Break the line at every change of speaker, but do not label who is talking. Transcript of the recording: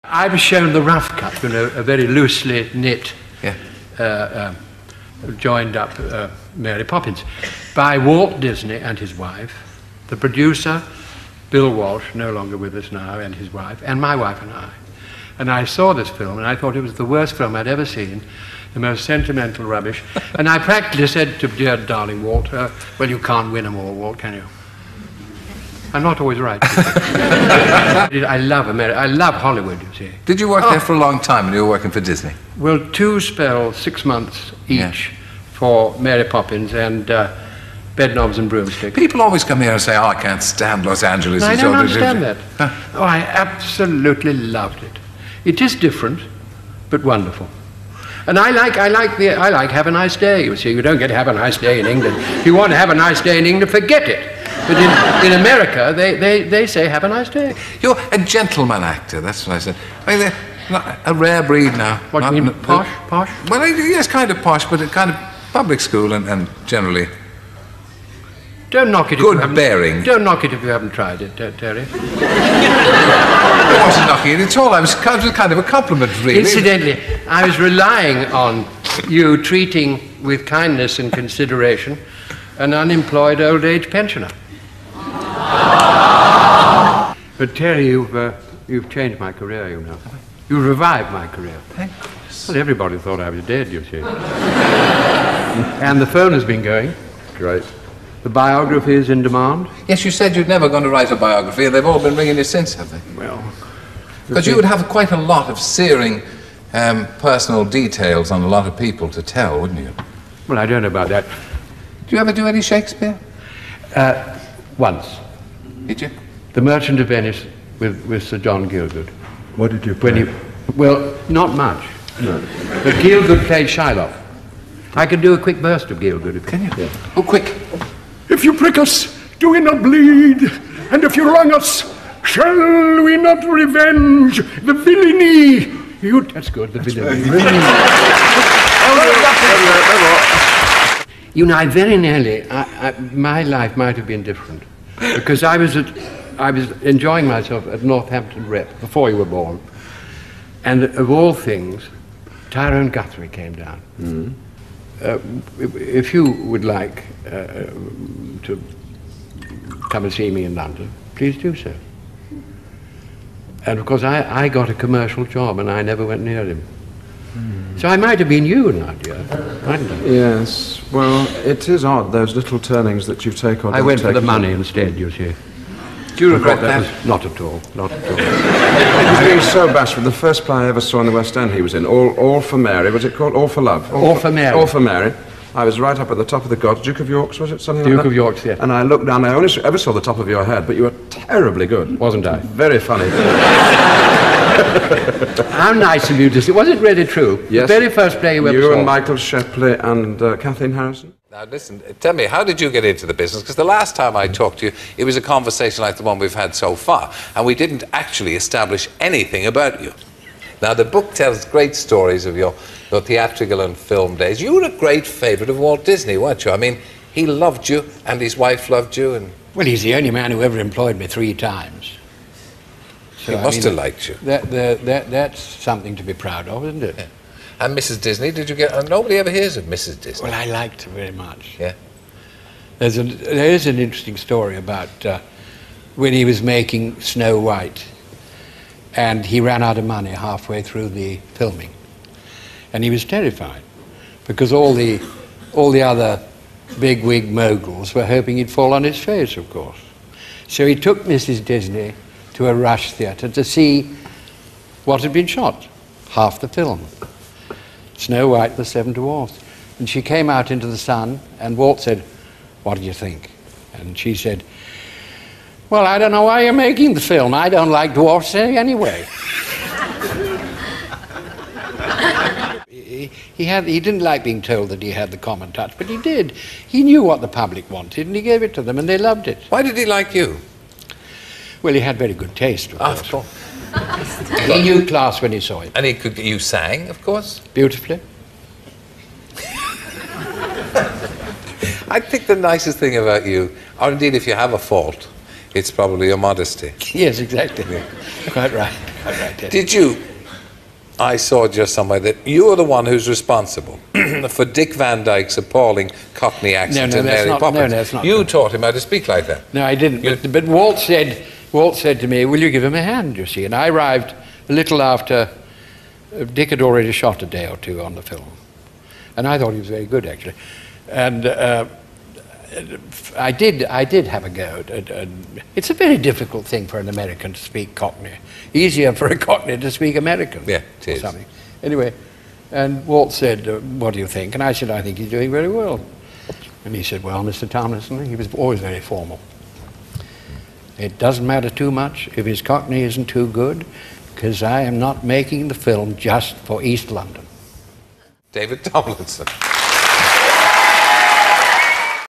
I was shown the rough cut, you know, a very loosely knit, joined up Mary Poppins, by Walt Disney and his wife, the producer, Bill Walsh, no longer with us now, and his wife, and my wife and I. And I saw this film, and I thought it was the worst film I'd ever seen, the most sentimental rubbish. And I practically said to dear darling Walt, well, you can't win them all, Walt, can you? I'm not always right. I love America. I love Hollywood, you see.
Did you work there for a long time when you were working for Disney?
Well, 2 spells, 6 months each for Mary Poppins and Bedknobs and Broomsticks.
People always come here and say, oh, I can't stand Los Angeles.
I don't understand that. Oh, I absolutely loved it. It is different, but wonderful. And I like Have a Nice Day, you see. You don't get Have a Nice Day in England. If you want to have a nice day in England, forget it. But in America, they say, have a nice day.
You're a gentleman actor, that's what I said. I mean, a rare breed now.
What do you mean, posh? Posh?
Well, yes, kind of posh, but kind of public school and generally...
Don't knock it if
good bearing.
Don't knock it if you haven't tried it, Terry.
I wasn't knocking it at all. It was kind of a compliment, really.
Incidentally, I was relying on you treating with kindness and consideration an unemployed old age pensioner. But Terry, you've changed my career, you know. You revived my career.
Thanks.
Well, everybody thought I was dead, you see. And the phone has been going. Great. The biography is in demand.
Yes, you said you'd never going to write a biography, and they've all been ringing you since, have they?
Well...
Because you would have quite a lot of searing personal details on a lot of people to tell, wouldn't you?
Well, I don't know about that.
Do you ever do any Shakespeare?
Once.
Did you?
The Merchant of Venice with Sir John Gielgud.
What did you play?
Well, not much. No. But Gielgud played Shylock. I can do a quick burst of Gielgud.
Can you?
Yeah.
Oh, quick.
If you prick us, do we not bleed? And if you wrong us, shall we not revenge the villainy?
That's good, the villainy. You know, I very nearly, my life might have been different. Because I was enjoying myself at Northampton Rep before you were born. And of all things, Tyrone Guthrie came down. Mm. If you would like to come and see me in London, please do so. And of course, I got a commercial job and I never went near him. Mm. So I might have been you, Nadia.
Yes. Well, it is odd, those little turnings that you take on.
I went for the money instead, you see.
Do you regret that?
Not at all. Not at all.
It was being so bashful. The first play I ever saw in the West End he was in, All for Mary. Was it called All for Love?
All for Mary.
All for Mary. I was right up at the top of the gods. Duke of York's, was it? Something
Duke
like that?
of York's, yeah.
And I looked down. I only ever saw the top of your head, but you were terribly good.
Wasn't I?
Very funny.
How nice of you to say. Was it really true?
Yes.
The very first play you ever saw?
You and Michael Shepley and Kathleen Harrison.
Now listen, tell me, how did you get into the business? Because the last time I talked to you, it was a conversation like the one we've had so far, and we didn't actually establish anything about you. Now the book tells great stories of your theatrical and film days. You were a great favourite of Walt Disney, weren't you? I mean, he loved you, and his wife loved you, and...
Well, he's the only man who ever employed me 3 times.
So, he must have liked you.
That's something to be proud of, isn't it?
Yeah. And Mrs. Disney, did you get... nobody ever hears of Mrs. Disney.
Well, I liked her very much.
Yeah.
There is an interesting story about when he was making Snow White, and he ran out of money halfway through the filming. And he was terrified, because all the other big-wig moguls were hoping he'd fall on his face, of course. So he took Mrs. Disney to a Rush theatre to see what had been shot, half the film. Snow White, the 7 Dwarfs. And she came out into the sun, and Walt said, "What do you think?" And she said, "Well, I don't know why you're making the film. I don't like dwarfs anyway." He didn't like being told that he had the common touch, but he did. He knew what the public wanted, and he gave it to them, and they loved it.
Why did he like you?
Well, he had very good taste, of course.
Of course.
He knew class when he saw it.
And you sang, of course?
Beautifully.
I think the nicest thing about you, or indeed if you have a fault, it's probably your modesty.
Yes, exactly. Quite right.
Did you? I saw just somewhere that you are the one who's responsible for Dick Van Dyke's appalling Cockney accent in Mary Poppins.
No, that's not
you
true.
taught him how to speak like that.
No, I didn't. But Walt said to me, "Will you give him a hand?" You see, and I arrived a little after Dick had already shot a day or two on the film, and I thought he was very good actually, and I did have a go. It's a very difficult thing for an American to speak Cockney. Easier for a Cockney to speak American.
Yeah, it is.
Or something. Anyway, and Walt said, "What do you think?" And I said, "I think he's doing very well." And he said, "Well, Mr. Tomlinson," he was always very formal, "it doesn't matter too much if his Cockney isn't too good, because I am not making the film just for East London."
David Tomlinson.